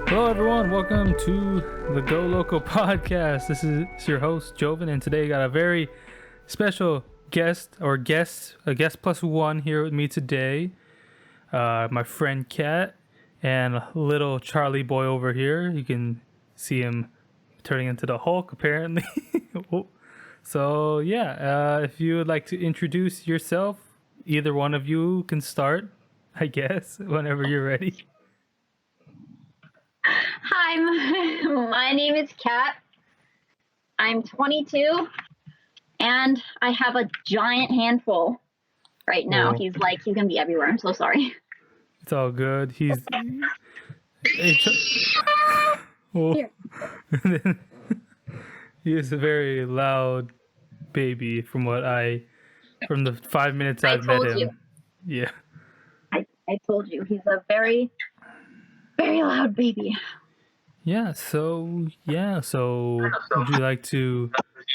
Hello, everyone. Welcome to the GoLoco Podcast. This is your host, Jovin, and today I got a very special a guest plus one here with me today. My friend Kat and little Charlie boy over here. You can see him turning into the Hulk, apparently. So, if you would like to introduce yourself, either one of you can start, I guess, whenever you're ready. Hi, my name is Kat. I'm 22, and I have a giant handful right now. Oh. He's gonna be everywhere. I'm so sorry. It's all good. He's... Here. He is a very loud baby from the 5 minutes I've met him. You. Yeah. I told you, he's a very, very loud baby. So would you like to,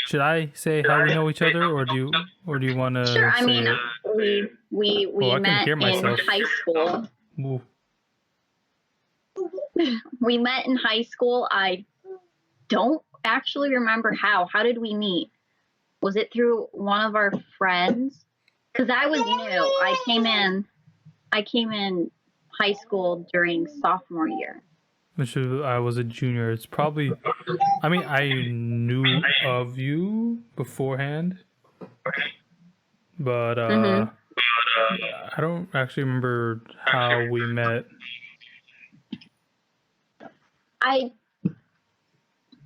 should I say how we know each other, or do you want to? Sure. I mean, we met in high school. Ooh. We met in high school. I don't actually remember how. How did we meet? Was it through one of our friends? Because I was new. I came in high school during sophomore year. Which I was a junior. It's probably, I mean, I knew of you beforehand, but I don't actually remember how we met. I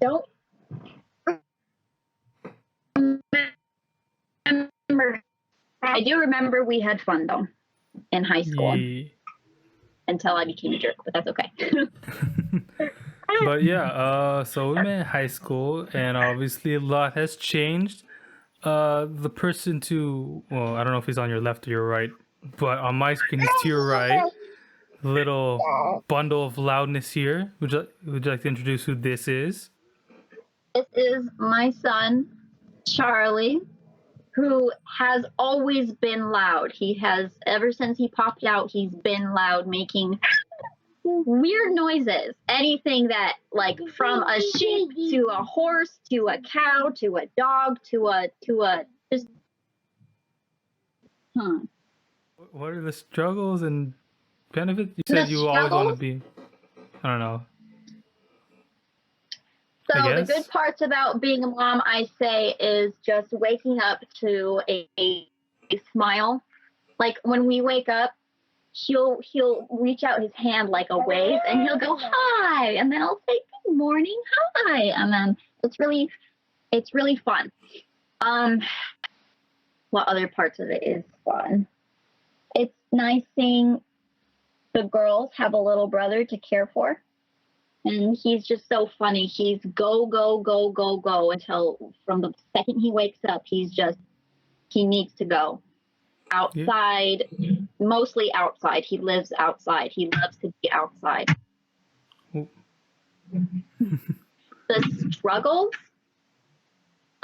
don't remember. I do remember we had fun though in high school. Yeah. Until I became a jerk, but that's okay. But so we met in high school, and obviously a lot has changed. The person I don't know if he's on your left or your right, but on my screen he's to your right. Little bundle of loudness here. Would you like to introduce who this is? This is my son, Charlie, who has always been loud. He has, ever since he popped out, he's been loud, making weird noises. Anything that, like, from a sheep to a horse to a cow to a dog to a just. What are the struggles and benefits? You said you always want to be. I don't know. So the good parts about being a mom, I say, is just waking up to a smile. Like when we wake up, he'll reach out his hand like a wave, and he'll go hi, and then I'll say good morning, hi, and then it's really fun. What other parts of it is fun? It's nice seeing the girls have a little brother to care for. And he's just so funny. He's go, go, go, go, go until from the second he wakes up, he needs to go. Outside, mostly outside. He lives outside. He loves to be outside. The struggles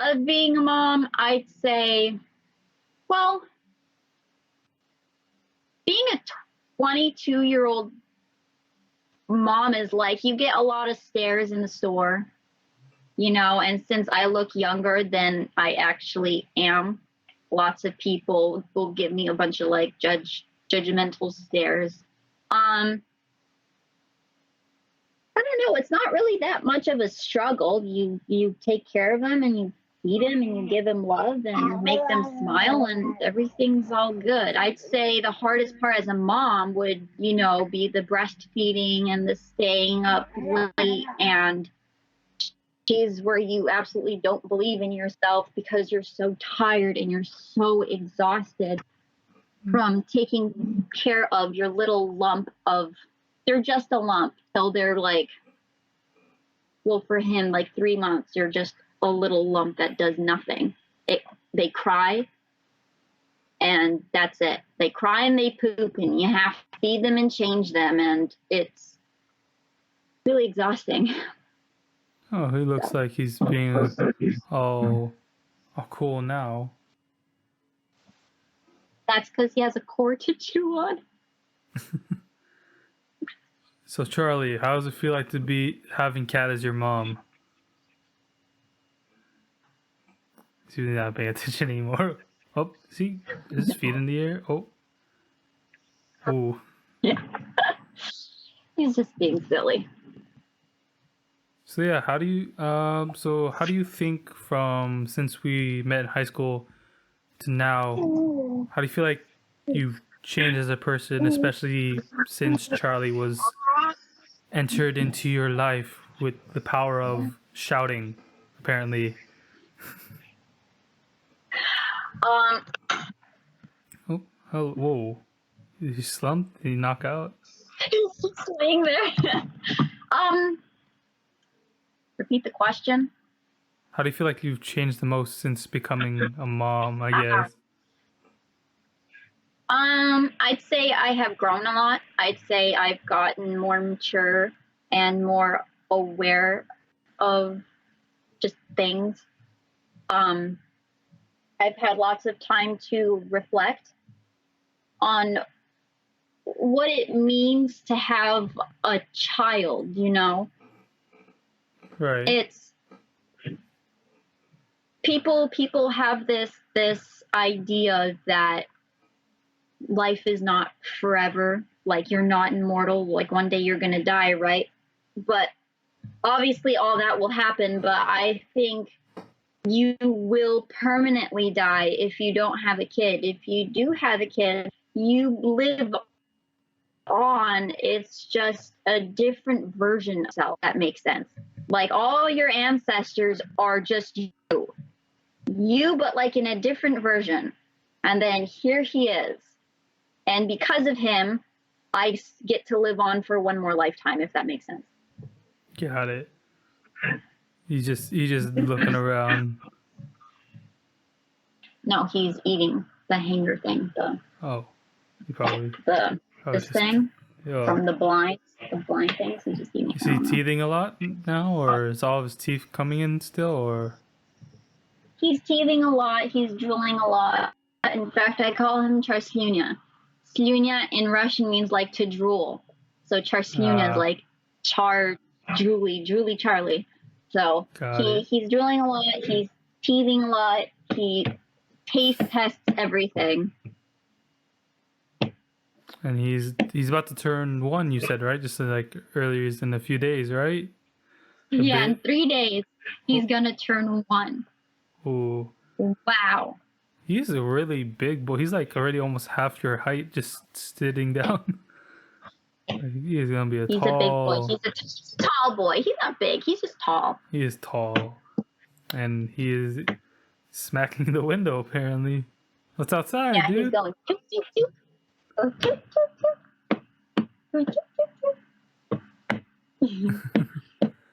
of being a mom, I'd say, well, being a 22-year-old mom is like, you get a lot of stares in the store, and since I look younger than I actually am, lots of people will give me a bunch of like judgmental stares. I don't know, it's not really that much of a struggle. You take care of them, and you feed them, and you give them love, and make them smile, and everything's all good. I'd say the hardest part as a mom would, be the breastfeeding and the staying up late, and days where you absolutely don't believe in yourself because you're so tired and you're so exhausted from taking care of your little lump of, they're just a lump. So they're like, well, for him, like 3 months, you're just a little lump that does nothing. They cry, and that's it. They cry and they poop, and you have to feed them and change them, and it's really exhausting. Oh, he looks like he's being all cool now. That's because he has a cord to chew on. So Charlie, how does it feel like to be having Kat as your mom? She's not paying attention anymore. Oh, see, is his feet in the air? Oh, ooh. Yeah. He's just being silly. So yeah, how do you think from since we met in high school to now, how do you feel like you've changed as a person, especially since Charlie was entered into your life with the power of shouting, apparently? Um, Oh, whoa. Did he slump? Did he knock out? he's just laying there. um, Repeat the question. How do you feel like you've changed the most since becoming a mom, I guess? I'd say I have grown a lot. I'd say I've gotten more mature and more aware of just things. I've had lots of time to reflect on what it means to have a child, you know? Right. It's people have this idea that life is not forever, like you're not immortal, like one day you're going to die, right? But obviously all that will happen, but I think you will permanently die if you don't have a kid. If you do have a kid, you live on. It's just a different version of yourself. That makes sense. Like all your ancestors are just you, but like in a different version. And then here he is. And because of him, I get to live on for one more lifetime, if that makes sense. Got it. He's just looking around. No, he's eating the hanger thing, He probably this thing yeah. from the blind things. He's just eating. Is he teething a lot now, or is all of his teeth coming in still, or? He's teething a lot. He's drooling a lot. In fact, I call him Charslunya. Slunya in Russian means like to drool. So Charslunya is like drooly Charlie. So he's drooling a lot. He's teething a lot. He taste tests everything. And he's about to turn 1, you said, right? Just like earlier in a few days, right? In 3 days, he's gonna turn 1. Ooh. Wow. He's a really big boy. He's like already almost half your height, just sitting down. He is gonna be He's a big boy. He's a tall boy. He's not big. He's just tall. He is tall, and he is smacking the window. Apparently, what's outside, dude? He's going. Choop, choop, choop. Oh, choop, choop, choop. Choop, choop.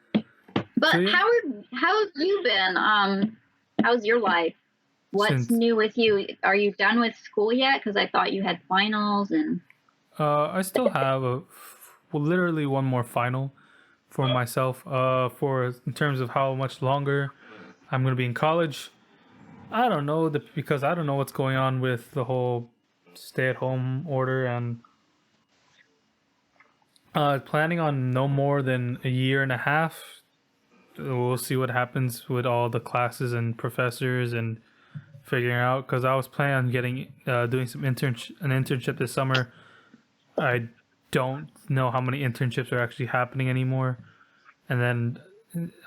But So, yeah. how have you been? How's your life? What's new with you? Are you done with school yet? Because I thought you had finals and. I still have literally one more final for myself. For in terms of how much longer I'm gonna be in college, I don't know because I don't know what's going on with the whole stay-at-home order, and planning on no more than a year and a half. We'll see what happens with all the classes and professors and figuring out. Because I was planning on getting doing an internship this summer. I don't know how many internships are actually happening anymore, and then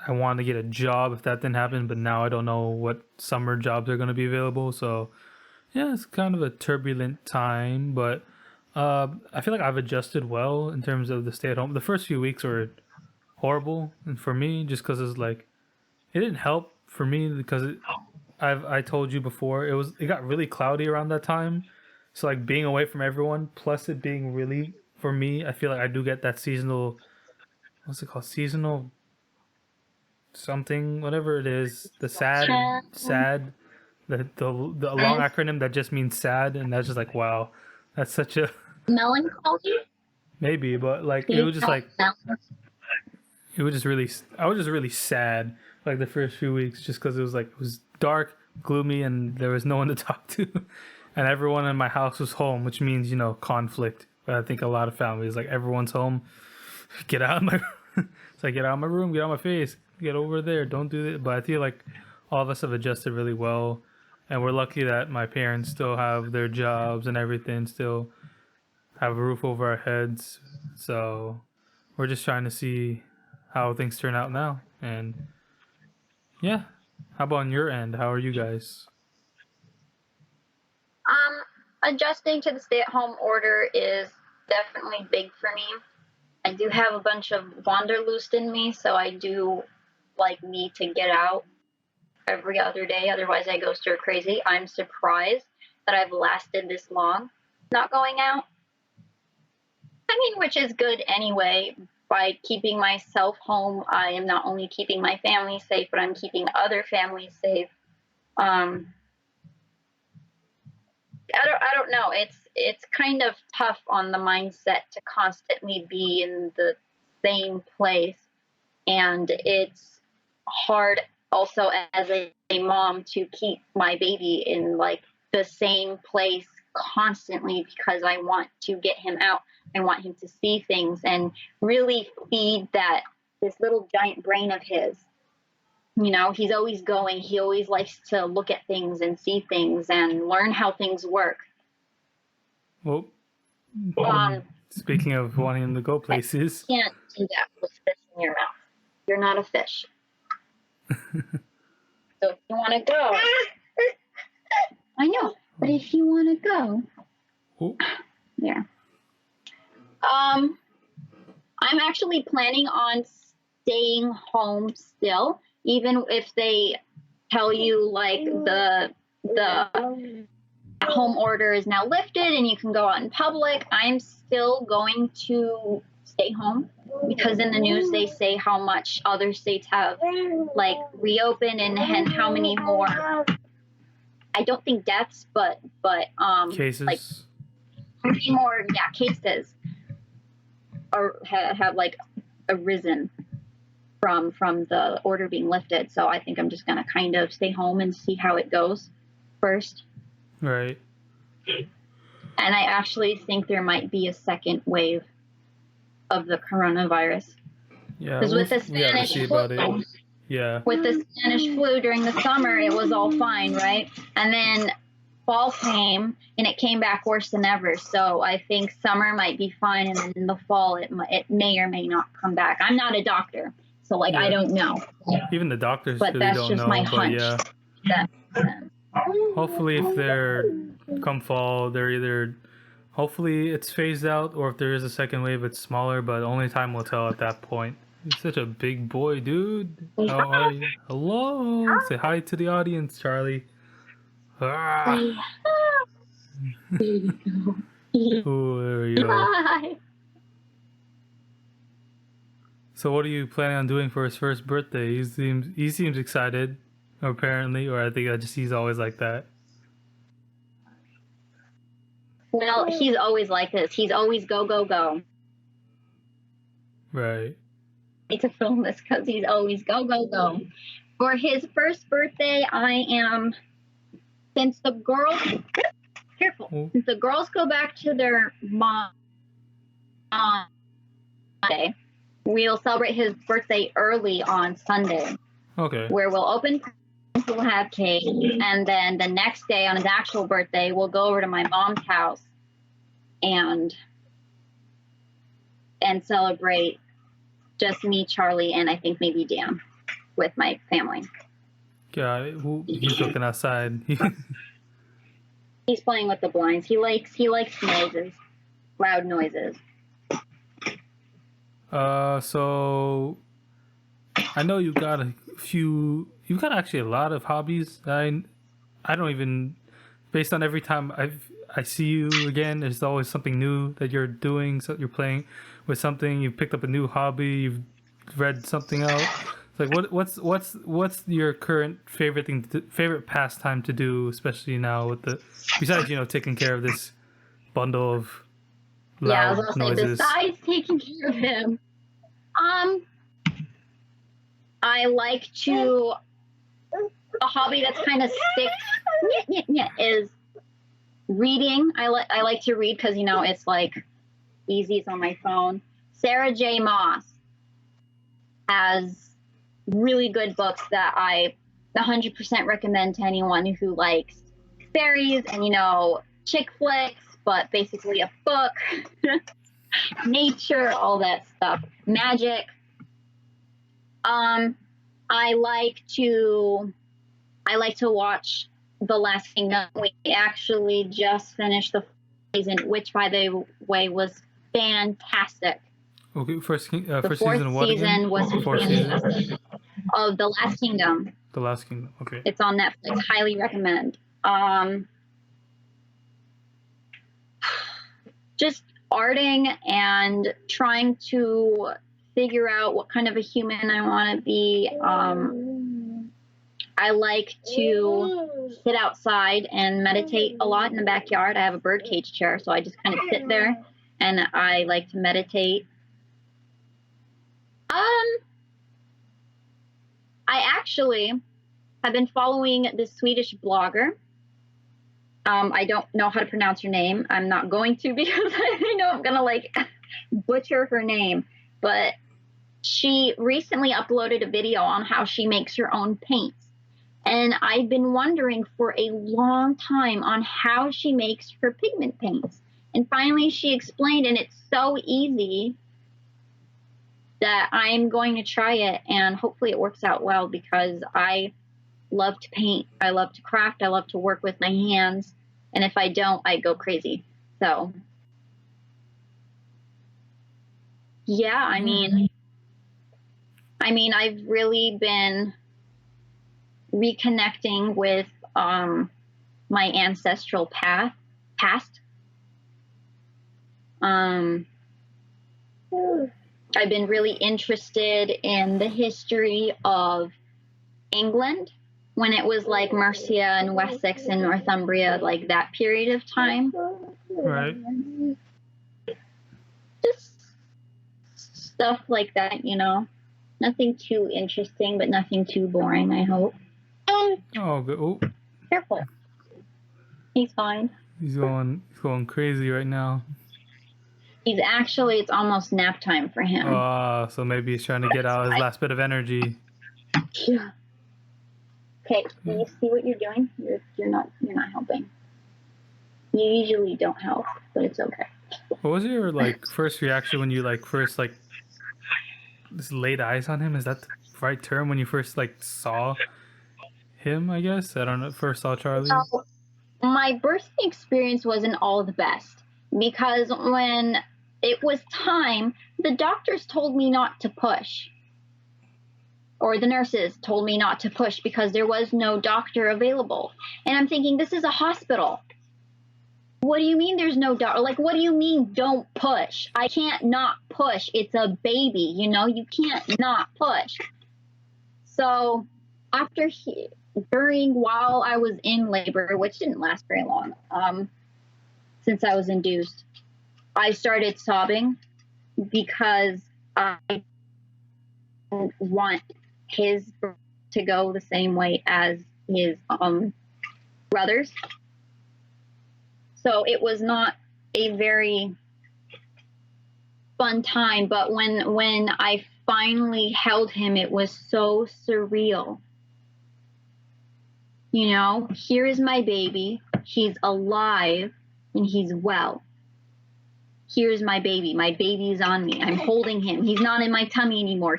I wanted to get a job if that didn't happen, but now I don't know what summer jobs are going to be available. So yeah, it's kind of a turbulent time, but I feel like I've adjusted well in terms of the stay at home. The first few weeks were horrible, and for me, just because it's like it didn't help for me because I told you before it got really cloudy around that time. So like being away from everyone, plus it being really, for me, I feel like I do get that seasonal, what's it called? Seasonal something, whatever it is. The sad, the long acronym that just means sad, and that's just like, wow, that's such a melancholy. Maybe, but like it was just like it was just really, I was just really sad like the first few weeks, just because it was dark, gloomy, and there was no one to talk to. And everyone in my house was home, which means, conflict. But I think a lot of families, like everyone's home. get out of my it's like, get out of my room, get out of my face, get over there, don't do that. But I feel like all of us have adjusted really well, and we're lucky that my parents still have their jobs and everything, still have a roof over our heads. So we're just trying to see how things turn out now. And yeah, how about on your end? How are you guys? Adjusting to the stay-at-home order is definitely big for me. I do have a bunch of wanderlust in me, so I do need to get out every other day. Otherwise, I go stir crazy. I'm surprised that I've lasted this long not going out. I mean, which is good anyway. By keeping myself home, I am not only keeping my family safe, but I'm keeping other families safe. I don't know. It's kind of tough on the mindset to constantly be in the same place, and it's hard also as a mom to keep my baby in the same place constantly because I want to get him out. I want him to see things and really feed this little giant brain of his. You know, he's always going. He always likes to look at things and see things and learn how things work. Well, speaking of wanting him to go places, you can't do that with fish in your mouth. You're not a fish. So if you want to go, I know. But if you want to go, yeah. I'm actually planning on staying home still. Even if they tell you the home order is now lifted and you can go out in public, I'm still going to stay home because in the news they say how much other states have reopened and how many more. I don't think deaths, but cases. How many more cases have arisen from the order being lifted. So I think I'm just going to kind of stay home and see how it goes first. Right. And I actually think there might be a second wave of the coronavirus. Yeah. Because with the Spanish flu, with the Spanish flu during the summer, it was all fine, right? And then fall came and it came back worse than ever. So I think summer might be fine, and then in the fall it may or may not come back. I'm not a doctor. So I don't know. Even the doctors but really that's don't just know. My but hunch. yeah. Hopefully, if they're come fall, they're either hopefully it's phased out, or if there is a second wave, it's smaller. But only time will tell at that point. You're such a big boy, dude. How are you? Hello. Say hi to the audience, Charlie. Ooh, there we go. Hi. So what are you planning on doing for his first birthday? He seems excited, apparently, or I think he's always like that. Well, he's always like this. He's always go, go, go. Right. I need to film this because he's always go, go, go. For his first birthday, since the girls go back to their mom Monday, we'll celebrate his birthday early on Sunday. Okay. Where we'll open presents, we'll have cake, and then the next day on his actual birthday, we'll go over to my mom's house and celebrate just me, Charlie, and I think maybe Dan with my family. Yeah, he's looking outside. He's playing with the blinds. He likes noises, loud noises. So I know you've got actually a lot of hobbies. I don't even, based on every time I see you again, there's always something new that you're doing. So you're playing with something. You've picked up a new hobby. You've read something out. It's like what's your current favorite pastime to do, especially now with besides taking care of this bundle of loud noises. Besides taking care of him, I like a hobby that's kind of sticks is reading. I like to read because it's easy. It's on my phone. Sarah J. Maas has really good books that I 100% recommend to anyone who likes fairies and, chick flicks, but basically a book, nature, all that stuff, magic. I like to watch The Last Kingdom. We actually just finished the season, which, by the way, was fantastic. Okay, first season. What season was fantastic. Of The Last Kingdom. The Last Kingdom. Okay. It's on Netflix. Highly recommend. Just arting and trying to figure out what kind of a human I want to be. I like to sit outside and meditate a lot in the backyard. I have a birdcage chair, so I just kind of sit there and I like to meditate. I actually have been following this Swedish blogger. I don't know how to pronounce her name. I'm not going to because I know I'm going to butcher her name. But she recently uploaded a video on how she makes her own paints. And I've been wondering for a long time on how she makes her pigment paints. And finally she explained, and it's so easy that I'm going to try it, and hopefully it works out well because I love to paint. I love to craft. I love to work with my hands. And if I don't, I go crazy. So, yeah, I mean, I've really been reconnecting with my ancestral past. I've been really interested in the history of England when it was like Mercia and Wessex and Northumbria, like that period of time. Right. Just stuff like that, Nothing too interesting, but nothing too boring, I hope. Oh, good. Oh. Careful. He's fine. He's going crazy right now. It's almost nap time for him. So maybe he's trying to get out his last bit of energy. Yeah. Okay, do you see what you're doing? You're not helping. You usually don't help, but it's okay. What was your first reaction when you first just laid eyes on him? Is that the right term? When you first saw him, I guess? I don't know. First saw Charlie? So, my birthing experience wasn't all the best because when it was time, the doctors told me not to push. Or the nurses told me not to push because there was no doctor available. And I'm thinking, this is a hospital. What do you mean there's no doctor? What do you mean don't push? I can't not push. It's a baby, you can't not push. So while I was in labor, which didn't last very long, since I was induced, I started sobbing because I didn't want his birth to go the same way as his brothers. So it was not a very fun time, but when I finally held him, it was so surreal. Here is my baby. He's alive and he's well. Here's my baby. My baby's on me. I'm holding him. He's not in my tummy anymore.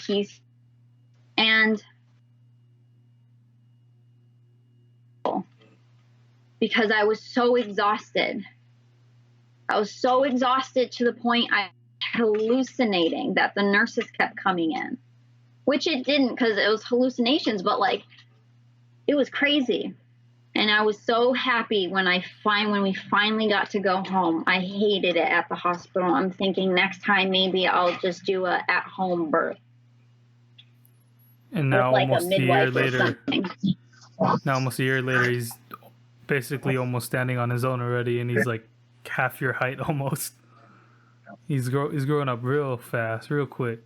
Because I was so exhausted. I was so exhausted to the point I was hallucinating that the nurses kept coming in, which it didn't because it was hallucinations, but it was crazy. And I was so happy when we finally got to go home. I hated it at the hospital. I'm thinking next time maybe I'll just do a at-home birth. And now almost a year later, he's basically almost standing on his own already, and he's half your height almost. He's growing up real fast, real quick.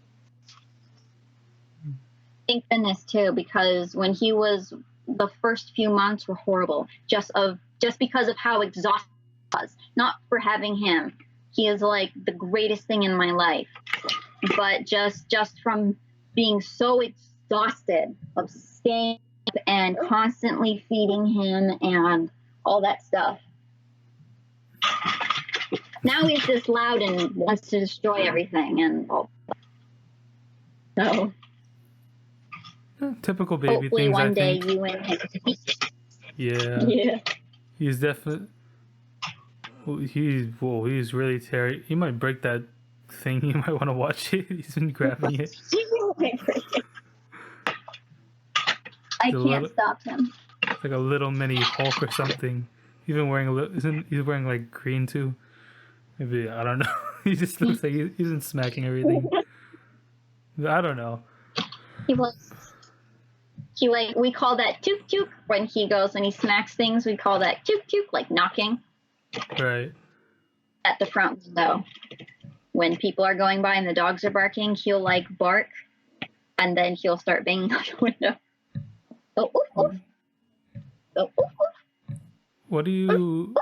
Thank goodness too, because when he was, the first few months were horrible, just because of how exhausted I was. Not for having him. He is the greatest thing in my life. but just from being so exhausted of staying up and constantly feeding him and all that stuff. Now he's just loud and wants to destroy everything, and so typical baby hopefully things. one I day think. you and him. Yeah. He's definitely. He's really terry. He might break that thing. You might want to watch it. He's been grabbing it. I can't stop him. It's like a little mini Hulk or something. He's been wearing he's wearing like green too. Maybe, I don't know. He just looks like he's been smacking everything. I don't know. We call that took took when he goes and he smacks things. We call that took took, like knocking. Right. At the front window. When people are going by and the dogs are barking, he'll like bark and then he'll start banging on the window. Oh, oof, oof. Oh, oof, oof. What do you...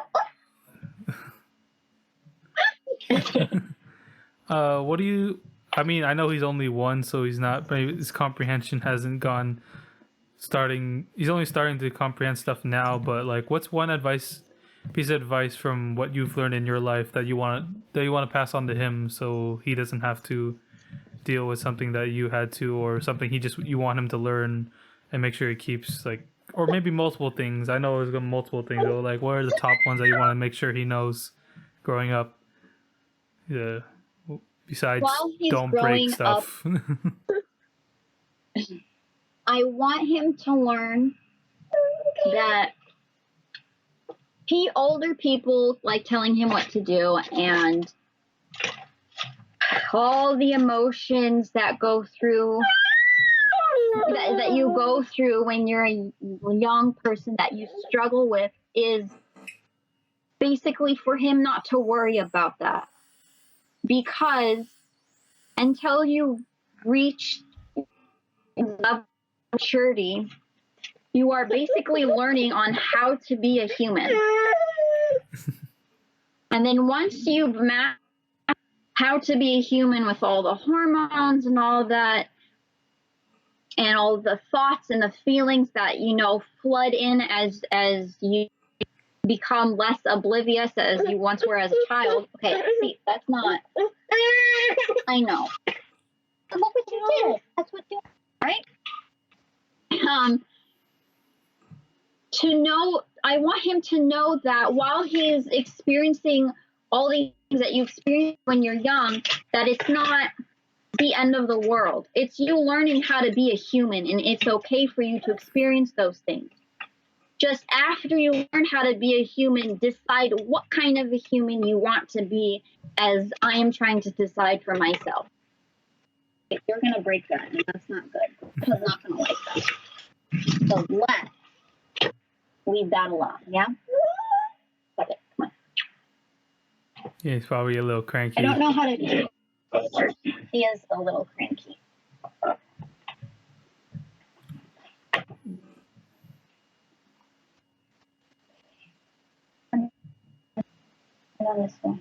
what do you... I mean, I know he's only one, so he's not... His comprehension hasn't gone... He's only starting to comprehend stuff now, but like, what's one piece of advice from what you've learned in your life that you want to pass on to him, so he doesn't have to deal with something that you had to, or something you want him to learn and make sure he keeps, like, or maybe multiple things. I know there's multiple things though. Like, what are the top ones that you want to make sure he knows growing up? Yeah. Besides, don't break stuff. I want him to learn that older people like telling him what to do, and all the emotions that go through that you go through when you're a young person that you struggle with is basically for him not to worry about that, because until you reach maturity, you are basically learning on how to be a human. And then once you've mastered how to be a human with all the hormones and all that, and all the thoughts and the feelings that, flood in as you become less oblivious as you once were as a child. Okay, see, that's not... I know. Look what you did. That's what you... Right? I want him to know that while he's experiencing all these things that you experience when you're young, that it's not the end of the world. It's you learning how to be a human, and it's okay for you to experience those things. Just after you learn how to be a human, decide what kind of a human you want to be, as I am trying to decide for myself. You're going to break that, and that's not good. I'm not going to like that. So let's leave that alone, yeah? Okay, come on. Yeah, he's probably a little cranky. I don't know how to do it. He is a little cranky. Come down this way.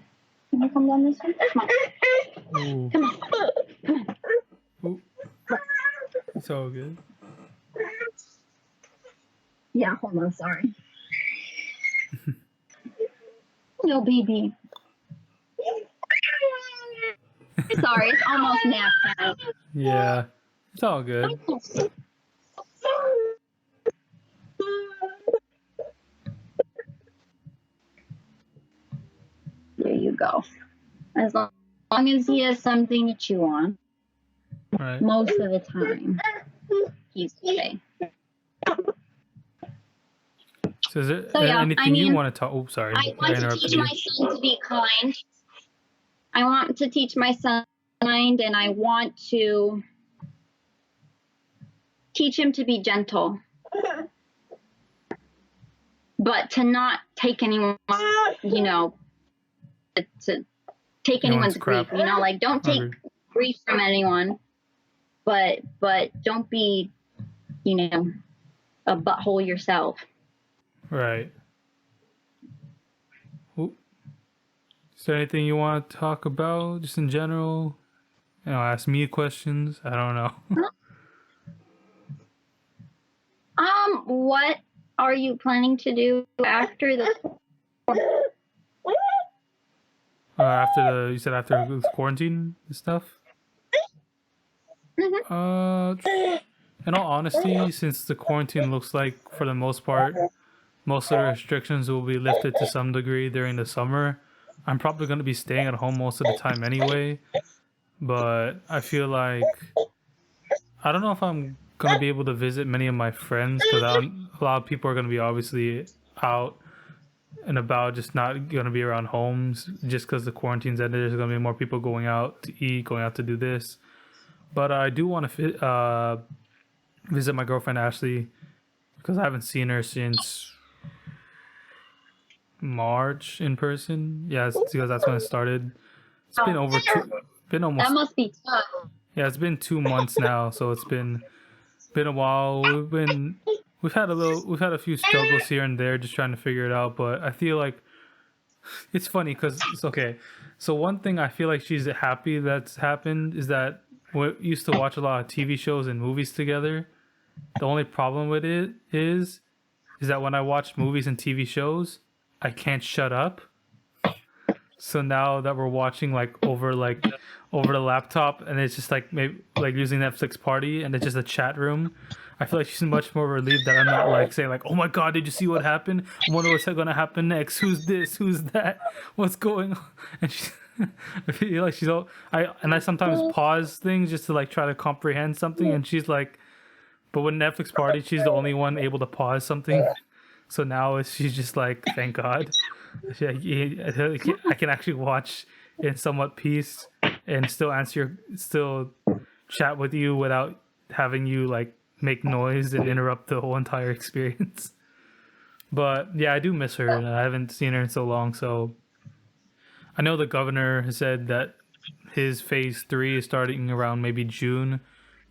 Can you come down this way? Come on. Ooh. Come on. Ooh. It's all good. Yeah, hold on, sorry. No, baby. Sorry, it's almost nap time. Yeah, it's all good. There you go. As long as he has something to chew on, Right. most of the time, he's okay. So is there anything you want to talk? Oh, sorry. I want to teach my son to be kind. I want to teach my son kind, and I want to teach him to be gentle. But to not take anyone, to take anyone's grief, like don't take grief from anyone, but don't be, a butthole yourself. Right. Ooh. Is there anything you want to talk about, just in general? ask me questions. I don't know. What are you planning to do after the? You said after the quarantine and stuff. In all honesty, since the quarantine looks like for the most part, most of the restrictions will be lifted to some degree during the summer. I'm probably going to be staying at home most of the time anyway. But I feel like I don't know if I'm going to be able to visit many of my friends because a lot of people are going to be obviously out and about, just not going to be around homes just because the quarantine's ended. There's going to be more people going out to eat, going out to do this. But I do want to visit my girlfriend Ashley because I haven't seen her since March in person. Yeah, it's because that's when it started. It's been almost. That must be tough. Yeah, it's been 2 months now, so it's been a while. We've had a few struggles here and there, just trying to figure it out. But I feel like it's funny because it's okay. So one thing I feel like she's happy that's happened is that we used to watch a lot of TV shows and movies together. The only problem with it is that when I watch movies and TV shows, I can't shut up. So now that we're watching over the laptop, and it's just like maybe like using Netflix Party, and it's just a chat room, I feel like she's much more relieved that I'm not like saying like, "Oh my God, did you see what happened? I wonder what's going to happen next. Who's this? Who's that? What's going on?" And I feel like I sometimes pause things just to like try to comprehend something, and she's like, but with Netflix Party, she's the only one able to pause something. So now she's just like, thank God. I can actually watch in somewhat peace and still chat with you without having you like make noise and interrupt the whole entire experience. But yeah, I do miss her. I haven't seen her in so long. So I know the governor has said that his phase 3 is starting around maybe June,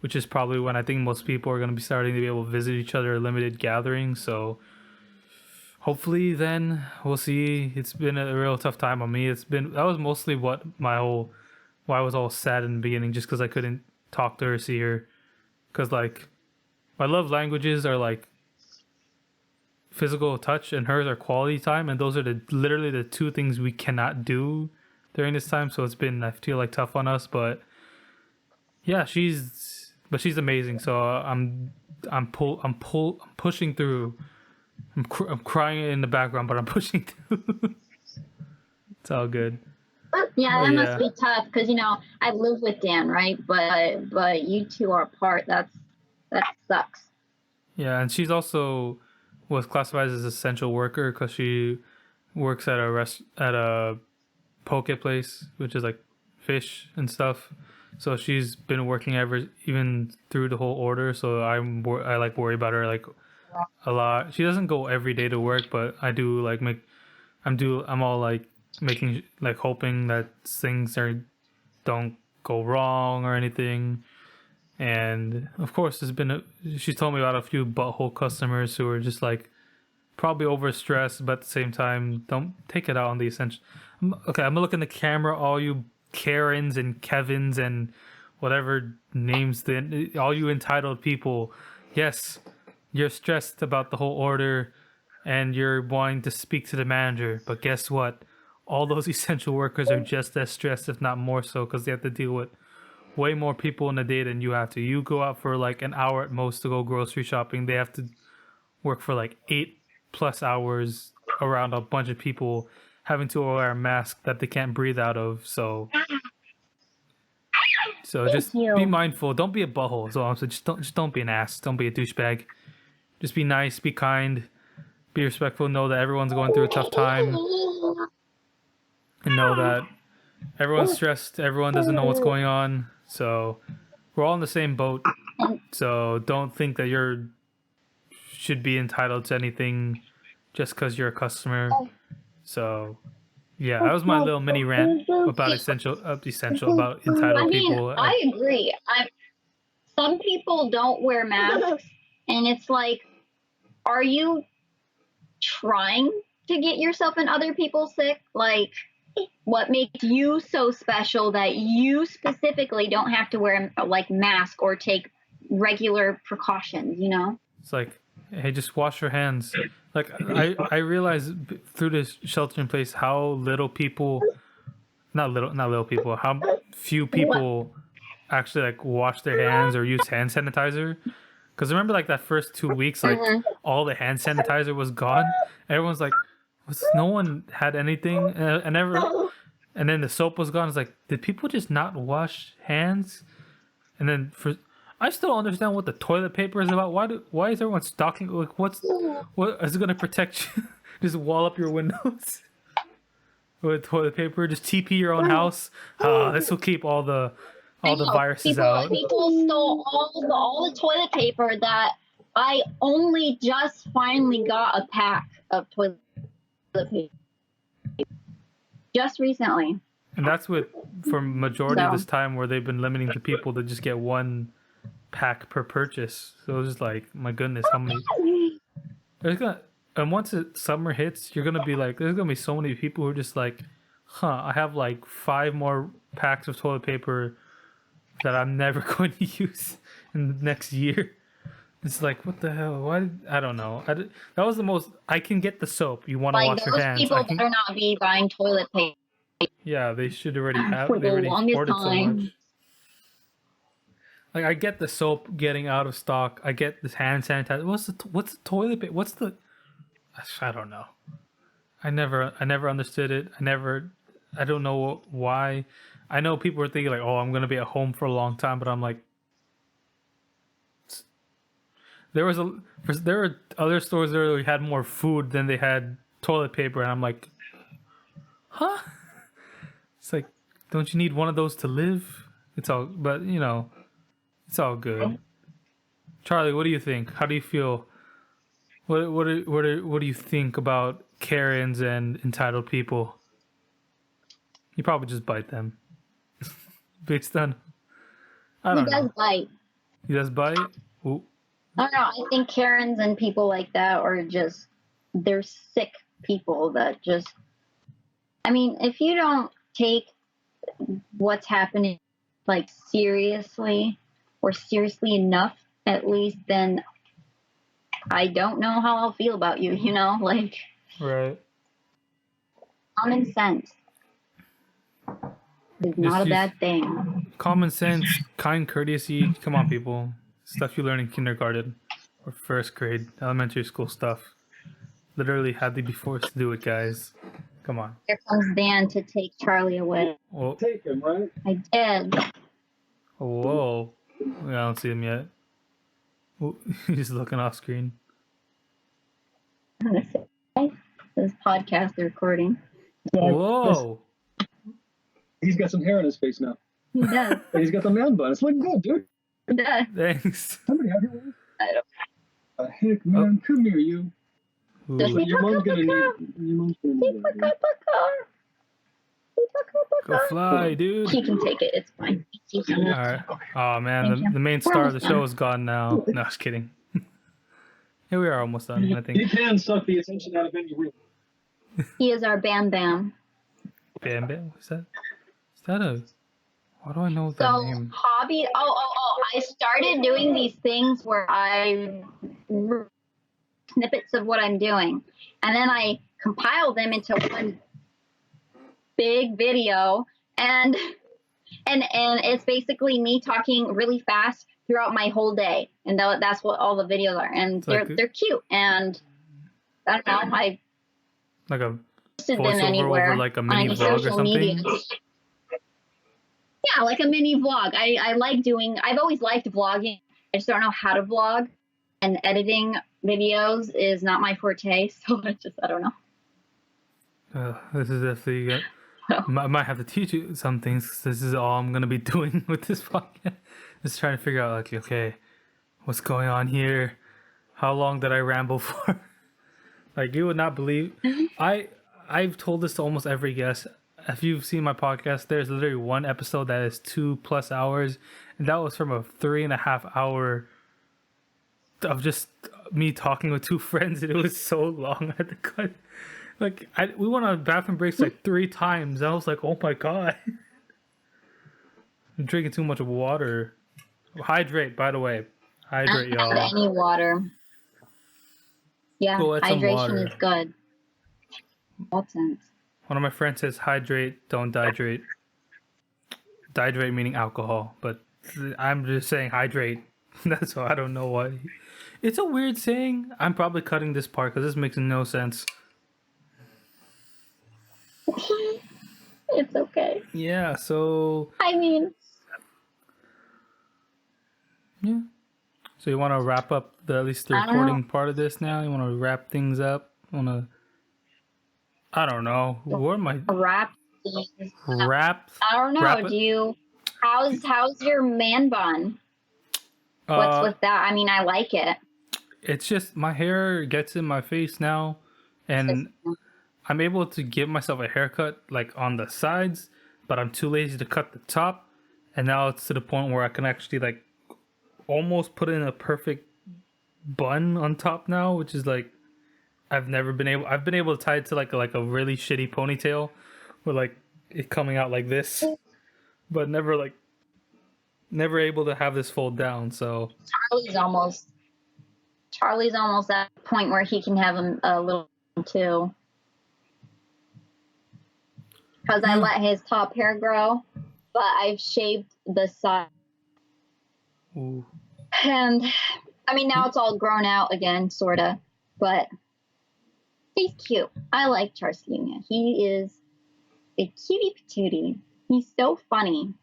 which is probably when I think most people are going to be starting to be able to visit each other at limited gatherings. So hopefully then we'll see. It's been a real tough time on me. That was mostly why I was all sad in the beginning, just because I couldn't talk to her, see her. Because like my love languages are like physical touch and hers are quality time, and those are literally the two things we cannot do during this time. So it's been, I feel like, tough on us. But yeah, she's amazing. So I'm pushing through. I'm crying in the background, but I'm pushing through. It's all good. Yeah, that must be tough because I live with Dan, right? But you two are apart. That sucks. Yeah, and she's also was classified as essential worker because she works at a poke place, which is like fish and stuff. So she's been working even through the whole order. So I like worry about her like a lot. She doesn't go every day to work, but I do like I'm all like making like hoping that things don't go wrong or anything. And of course she's told me about a few butthole customers who are just like probably overstressed, but at the same time don't take it out on the essential. Okay, I'm gonna look in the camera, all you Karens and Kevins and whatever names, all you entitled people. Yes, you're stressed about the whole order and you're wanting to speak to the manager, but guess what? All those essential workers are just as stressed, if not more so, because they have to deal with way more people in a day than you have to. You go out for like an hour at most to go grocery shopping. They have to work for like 8+ hours around a bunch of people, having to wear a mask that they can't breathe out of. So just be mindful. Don't be a butthole. So just don't be an ass. Don't be a douchebag. Just be nice. Be kind. Be respectful. Know that everyone's going through a tough time, and know that everyone's stressed. Everyone doesn't know what's going on. So we're all in the same boat. So don't think that you should be entitled to anything just because you're a customer. So yeah, that was my little mini rant about essential about entitled people. I agree. Some people don't wear masks, and it's like, are you trying to get yourself and other people sick? Like, what makes you so special that you specifically don't have to wear a like mask or take regular precautions, you know? It's like, hey, just wash your hands. Like I realize through this shelter in place how little people, not little people, how few people actually like wash their hands or use hand sanitizer. Because remember, like that first 2 weeks, like all the hand sanitizer was gone. Everyone's like, no one had anything, and then the soap was gone. It's like, did people just not wash hands? And then I still don't understand what the toilet paper is about. Why is everyone stocking? Like, what is it gonna protect you? Just wall up your windows with toilet paper. Just TP your own house. This will keep all the viruses out. People stole all the toilet paper that I only just finally got a pack of toilet paper just recently. And that's for majority of this time where they've been limiting the people to just get one pack per purchase. So it's just like, my goodness, how many? And once summer hits, you're gonna be like, there's gonna be so many people who are just like, I have like 5 more packs of toilet paper that I'm never going to use in the next year. It's like, what the hell? Why? I don't know. That was the most. I can get the soap. You want to wash your hands. People better not be buying toilet paper. Yeah, they should already have. For they the already longest hoarded so time. much. Like, I get the soap getting out of stock. I get this hand sanitizer. What's the toilet paper? I don't know. I never understood it. I don't know why. I know people are thinking like, oh, I'm gonna be at home for a long time, but I'm like, there were other stores there that had more food than they had toilet paper, and I'm like, huh? It's like, don't you need one of those to live? It's all, but it's all good. Charlie, what do you think? How do you feel? What do you think about Karens and entitled people? You probably just bite them. Based on, I don't know. He does bite. He does bite? Ooh. I don't know. I think Karens and people like that they're sick people that just, I mean, if you don't take what's happening like seriously or seriously enough, at least, then I don't know how I'll feel about you, like. Right. Common sense is not a bad thing. Common sense, kind courtesy. Come on, people. Stuff you learn in kindergarten or first grade, elementary school stuff. Literally had to be forced to do it, guys. Come on. Here comes Dan to take Charlie away. Well, take him, right? I did. Whoa. I don't see him yet. He's looking off screen. This podcast recording. Whoa. He's got some hair on his face now. He does. And he's got the man bun. It's looking good, dude. He does. Thanks. Somebody out here. I don't. Heck, man, come here, you. Your mom's gonna need that. Go fly, dude. She can take it. It's fine. All right. Oh man, the main star of the show is gone now. No, just kidding. Here we are, almost done. I think he can suck the attention out of any room. He is our Bam Bam. Bam Bam. What's that? Is that a? Why do I know that name? Hobby. Oh! I started doing these things where I snippets of what I'm doing, and then I compile them into one big video, and it's basically me talking really fast throughout my whole day, and that's what all the videos are, and they're cute, and I don't know, I like a voiceover over like a mini vlog or something. Media. Yeah, like a mini vlog. I like doing. I've always liked vlogging. I just don't know how to vlog, and editing videos is not my forte. So I don't know. This is definitely. I might have to teach you some things. 'Cause this is all I'm gonna be doing with this podcast. Just trying to figure out, like, okay, what's going on here? How long did I ramble for? Like, you would not believe. I've told this to almost every guest. If you've seen my podcast, there's literally one episode that is 2+ hours, and that was from a 3.5 hour of just me talking with 2 friends, and it was so long. I had to cut. Like we went on bathroom breaks like 3 times. I was like, oh my god. I'm drinking too much water. Hydrate, by the way. Hydrate, I don't y'all. have any water. Yeah, Go get some hydration water. is good. Important. One of my friends says hydrate, don't dihydrate. Dihydrate meaning alcohol, but I'm just saying hydrate. That's why I don't know why. It's a weird saying. I'm probably cutting this part because this makes no sense. It's okay. Yeah, so... I mean... Yeah. So you want to wrap up at least the recording part of this now? You want to wrap things up? I don't know. What am I? Wrap. Wrap? I don't know. Wrap Do you... How's your man bun? What's with that? I mean, I like it. It's just my hair gets in my face now, and I'm able to give myself a haircut like on the sides, but I'm too lazy to cut the top, and now it's to the point where I can actually like almost put in a perfect bun on top now, which is like I've been able to tie it to like a really shitty ponytail with like it coming out like this, but never able to have this fold down. So Charlie's almost at the point where he can have a little too. Because I let his top hair grow, but I've shaved the side. Ooh. And I mean, now it's all grown out again, sort of. But he's cute. I like Charles Jr. He is a cutie patootie. He's so funny.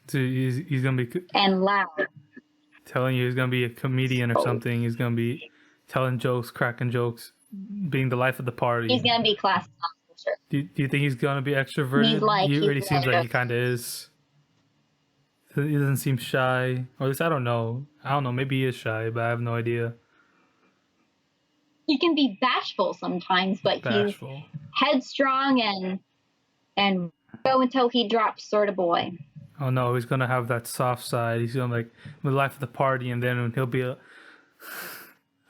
So he's gonna be and loud. Telling you he's gonna be a comedian or something. He's gonna be telling jokes, cracking jokes, being the life of the party. He's gonna be class for sure. Do you think he's gonna be extroverted? He already seems like he kind of is. He doesn't seem shy, or at least I don't know. Maybe he is shy, but I have no idea. He can be bashful sometimes, but he's headstrong and go until he drops, sort of boy. Oh no, he's gonna have that soft side. He's gonna like the life of the party, and then he'll be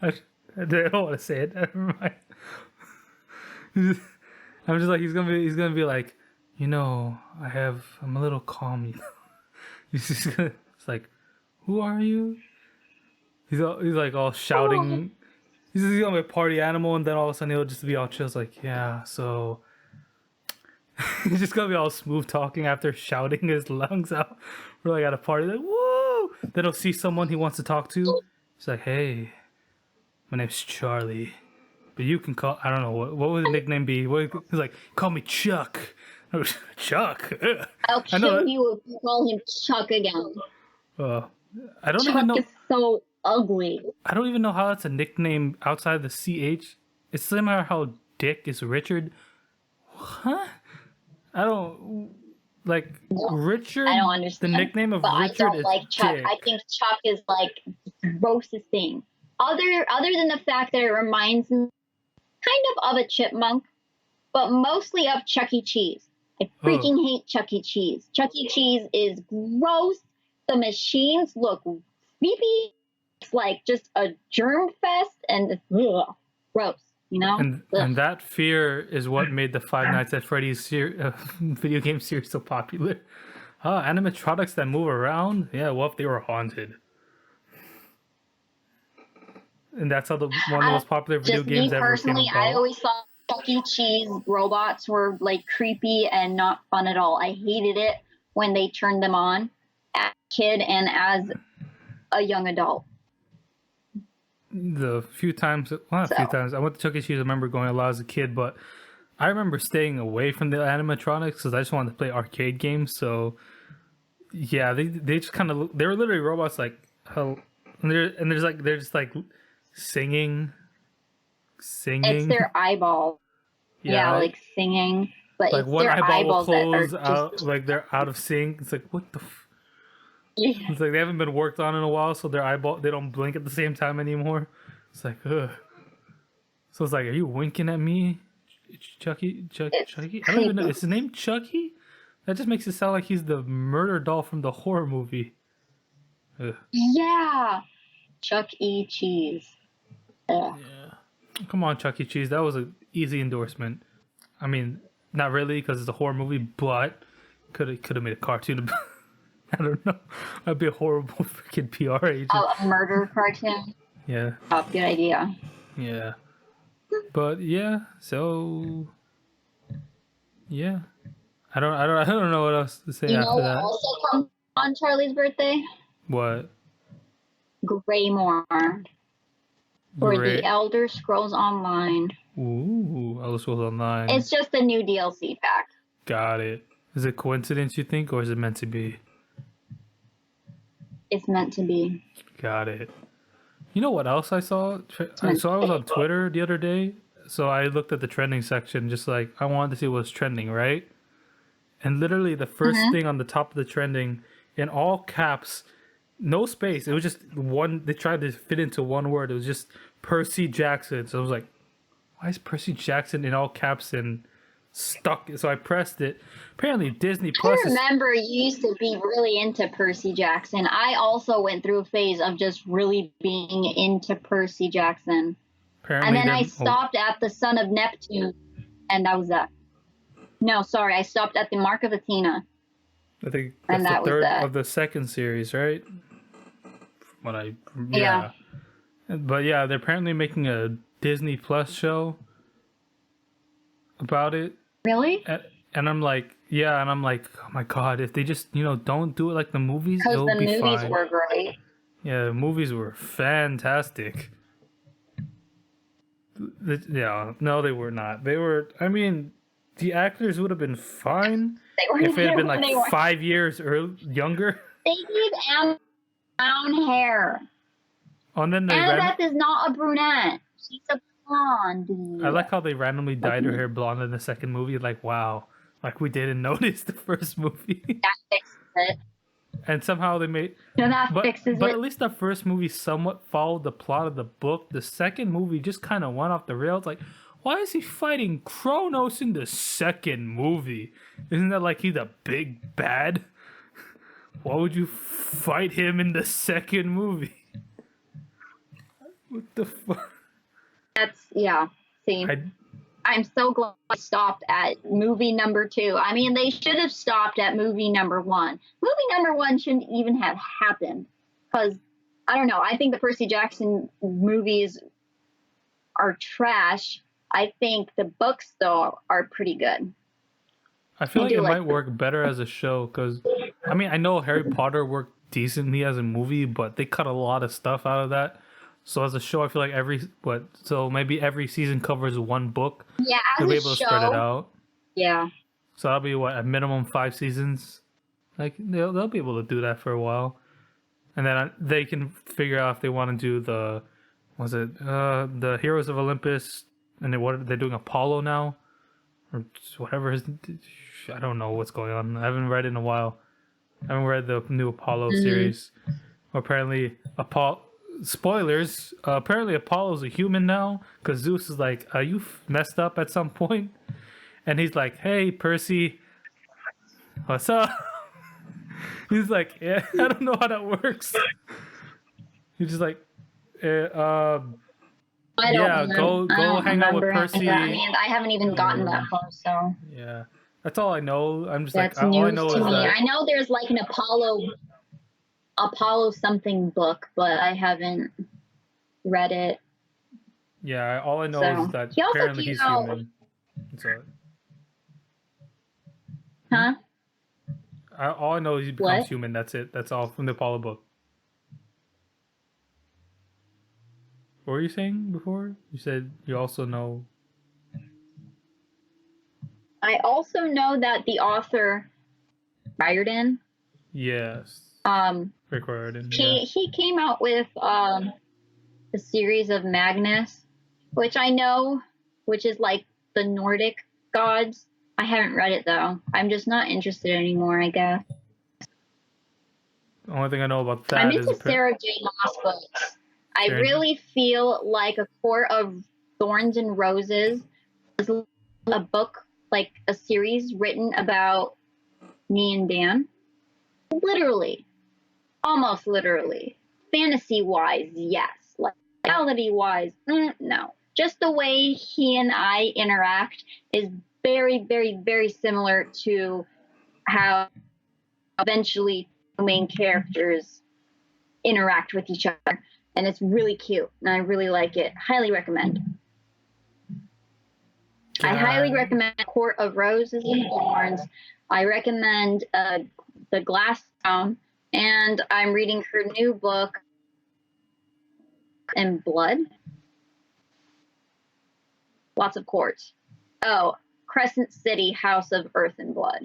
I don't want to say it. Never mind. I'm just like he's gonna be like, I'm a little calm. It's like, who are you? He's like all shouting. He's gonna be a party animal, and then all of a sudden he'll just be all chill. It's like, yeah, so. He's just gonna be all smooth talking after shouting his lungs out. We're like at a party, like woo! Then he'll see someone he wants to talk to. He's like, hey, my name's Charlie, but you can call. I don't know what would the nickname be. He's like, call me Chuck. Chuck. I'll kill you if you call him Chuck again. I don't even know. Chuck is so ugly. I don't even know how that's a nickname outside the CH. It's similar how Dick is Richard. Huh? I don't like Richard. I don't understand. The nickname of but Richard I don't is like Chuck. Dick. I think Chuck is like the grossest thing. Other than the fact that it reminds me kind of a chipmunk, but mostly of Chuck E. Cheese. I freaking hate Chuck E. Cheese. Chuck E. Cheese is gross. The machines look creepy. It's like just a germ fest and gross. And that fear is what made the Five Nights at Freddy's video game series so popular. Animatronics that move around? Yeah, what if they were haunted? And that's how one of the most popular video games ever came about. Personally, I always thought Chuck E. Cheese robots were like creepy and not fun at all. I hated it when they turned them on as a kid and as a young adult. The few times, I went to Chuck E. Cheese. I remember going a lot as a kid, but I remember staying away from the animatronics because I just wanted to play arcade games. So, yeah, they just kind of they were literally robots like how, and they're just like singing. It's their eyeball. Yeah, like singing, but like it's one their eyeball will eyeballs close out, just... like they're out of sync. It's like what the. Yeah. It's like they haven't been worked on in a while, so their eyeball they don't blink at the same time anymore. It's like, ugh. So it's like, are you winking at me, Chucky? Chucky? I don't even know. Is his name Chucky? That just makes it sound like he's the murder doll from the horror movie. Ugh. Yeah, Chuck E. Cheese. Yeah. Come on, Chuck E. Cheese. That was easy endorsement. I mean, not really because it's a horror movie, but could have made a cartoon. I don't know. That'd be a horrible freaking PR agent. Oh, a murder cartoon. Yeah. Oh, good idea. Yeah. But yeah, so yeah. I don't know what else to say You know after what that. also comes on Charlie's birthday? What? Greymore. Or Great. The Elder Scrolls Online. Ooh, Elder Scrolls Online. It's just a new DLC pack. Got it. Is it coincidence, you think, or is it meant to be? It's meant to be. Got it. You know what else I saw? I was on Twitter the other day, so I looked at the trending section, just like I wanted to see what was trending, right? And literally the first thing on the top of the trending, in all caps, no space. It was just one. They tried to fit into one word. It was just Percy Jackson. So I was like, why is Percy Jackson in all caps and stuck? So I pressed it. Apparently Disney Plus I remember you used to be really into Percy Jackson. I also went through a phase of just really being into Percy Jackson. Apparently and then I stopped at the Son of Neptune, and that was that. No, sorry, I stopped at the Mark of Athena. I think that's the third of the second series, right? Yeah. But yeah, they're apparently making a Disney Plus show about it. Really? And I'm like, yeah, and I'm like, oh my god, if they just, don't do it like the movies, Because it'll the be movies fine. were great. Yeah, the movies were fantastic. Yeah, no, they were not. They were, I mean, the actors would have been fine if it had been like 5 years younger. They gave Anne brown hair. Oh, and then they Annabeth is not a brunette. She's a blonde. I like how they randomly dyed her hair blonde in the second movie. Like, wow. Like, we didn't notice the first movie. That fixes it. And somehow they made... No, that fixes it. But at least the first movie somewhat followed the plot of the book. The second movie just kind of went off the rails. Like, why is he fighting Kronos in the second movie? Isn't that like he's a big bad? Why would you fight him in the second movie? What the fuck? Yeah. See, I'm so glad I stopped at movie number 2. I mean, they should have stopped at movie number 1. Movie number 1 shouldn't even have happened. Because, I don't know, I think the Percy Jackson movies are trash. I think the books, though, are pretty good. I feel like it might work better as a show. Because, I mean, I know Harry Potter worked decently as a movie, but they cut a lot of stuff out of that. So as a show, I feel like maybe every season covers one book. Yeah, as a show. They'll be able to spread it out. Yeah. So that'll be a minimum 5 seasons. Like they'll be able to do that for a while, and then they can figure out if they want to do the Heroes of Olympus, and they're doing Apollo now, or whatever. I don't know what's going on. I haven't read it in a while. I haven't read the new Apollo series. Apparently, spoilers, apparently Apollo's a human now, because Zeus is like, you messed up at some point, and he's like, hey Percy, what's up? He's like, yeah, I don't know how that works. He's just like, go hang out with Percy. I mean, I haven't even gotten that far, so yeah, that's all I know. I'm just that's like, all I know is that I know there's like an Apollo something book, but I haven't read it. Yeah, all I know is that apparently he's human. Huh? All I know is he becomes human. That's it. That's all from the Apollo book. What were you saying before? You said you also know. I also know that the author Riordan. Yes. Rick Riordan. He came out with a series of Magnus, which I know, which is like the Nordic gods. I haven't read it though. I'm just not interested anymore, I guess. The only thing I know about that I'm into Sarah J. Maas books. I really feel like A Court of Thorns and Roses is a book, like a series written about me and Dan. Literally. Almost literally. Fantasy-wise, yes. Like, reality-wise, no. just the way he and I interact is very, very, very similar to how eventually the main characters interact with each other. And it's really cute. And I really like it. Highly recommend. I highly recommend Court of Roses and Thorns. I recommend The Glass Town. And I'm reading her new book, and Blood. Lots of courts. Oh, Crescent City, House of Earth and Blood.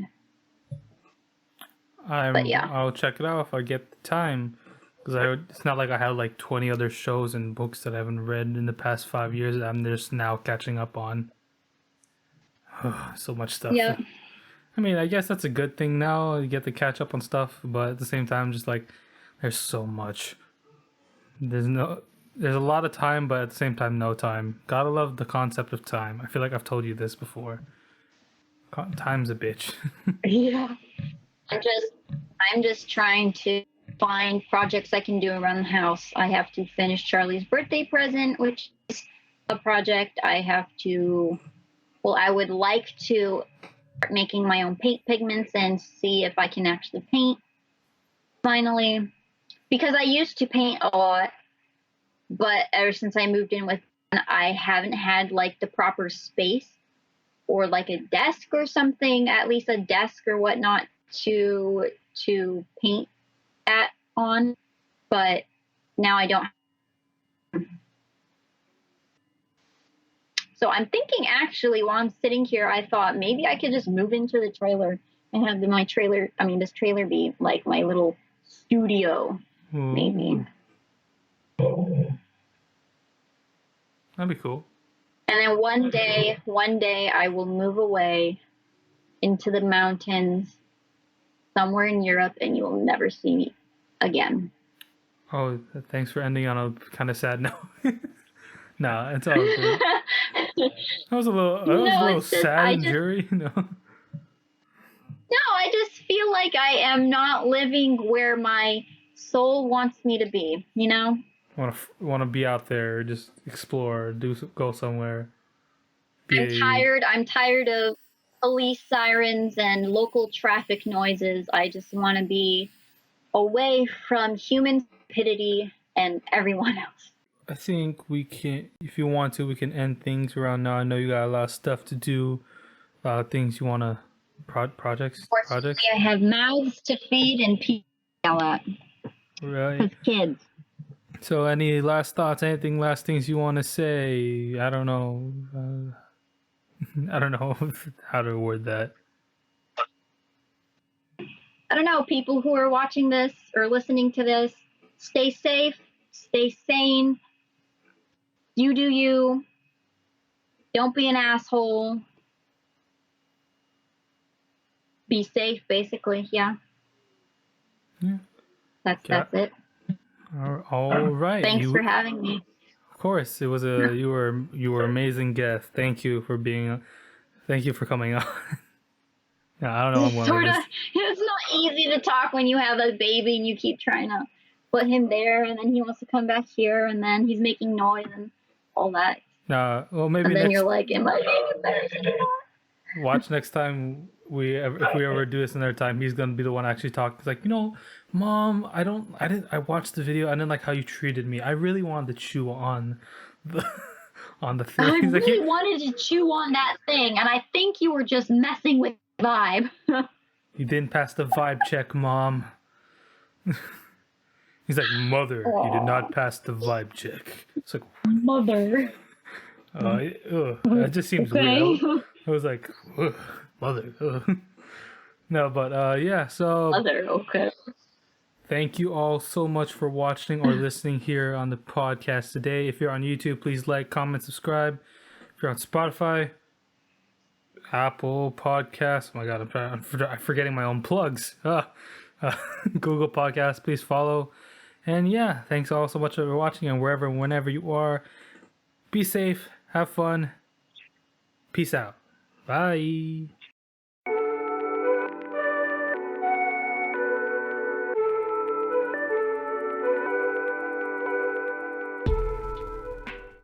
I'll check it out if I get the time. Because it's not like I have like 20 other shows and books that I haven't read in the past 5 years that I'm just now catching up on. So much stuff. Yeah. I mean, I guess that's a good thing now. You get to catch up on stuff, but at the same time, just like, there's so much. There's a lot of time, but at the same time, no time. Gotta love the concept of time. I feel like I've told you this before. Time's a bitch. Yeah. I'm just trying to find projects I can do around the house. I have to finish Charlie's birthday present, which is a project. I would like to start making my own paint pigments and see if I can actually paint finally. Because I used to paint a lot, but ever since I moved in with him, I haven't had like the proper space or like a desk or something, at least a desk or whatnot to paint on, but now I don't. So I'm thinking actually while I'm sitting here, I thought maybe I could just move into the trailer and have this trailer be like my little studio, maybe. That'd be cool. And then one day I will move away into the mountains somewhere in Europe and you will never see me again. Oh, thanks for ending on a kind of sad note. No, it's all good. That was a little sad and dreary. No, I just feel like I am not living where my soul wants me to be, you know? Want to be out there, just explore, go somewhere. I'm tired of police sirens and local traffic noises. I just want to be away from human stupidity and everyone else. I think we can, if you want to, we can end things around now. I know you got a lot of stuff to do, a lot of things you want to, projects. I have mouths to feed and people to yell at. Right. With kids. So any last thoughts, last things you want to say? I don't know. I don't know how to word that. I don't know, people who are watching this or listening to this, stay safe, stay sane. You do you. Don't be an asshole. Be safe, basically. Yeah. That's it. All right. Thanks for having me. Of course, it was you were amazing guest. Thank you for coming on. Yeah, I don't know what it's not easy to talk when you have a baby and you keep trying to put him there, and then he wants to come back here, and then he's making noise and all that. Well, maybe. And then you're like, "Am I being embarrassed?" Watch next time if we ever do this another time, he's gonna be the one actually talk. He's like, Mom, I watched the video. I didn't like how you treated me. I really wanted to chew on the thing. I really wanted to chew on that thing, and I think you were just messing with the vibe. You didn't pass the vibe check, Mom. He's like, Mother, you did not pass the vibe check. It's like, Mother. That just seems weird. I was like, Mother. No, but yeah, so. Mother, okay. Thank you all so much for watching or listening here on the podcast today. If you're on YouTube, please like, comment, subscribe. If you're on Spotify, Apple Podcasts, oh my God, I'm forgetting my own plugs. Google Podcast, please follow. And yeah, thanks all so much for watching, and whenever you are, be safe, have fun. Peace out. Bye.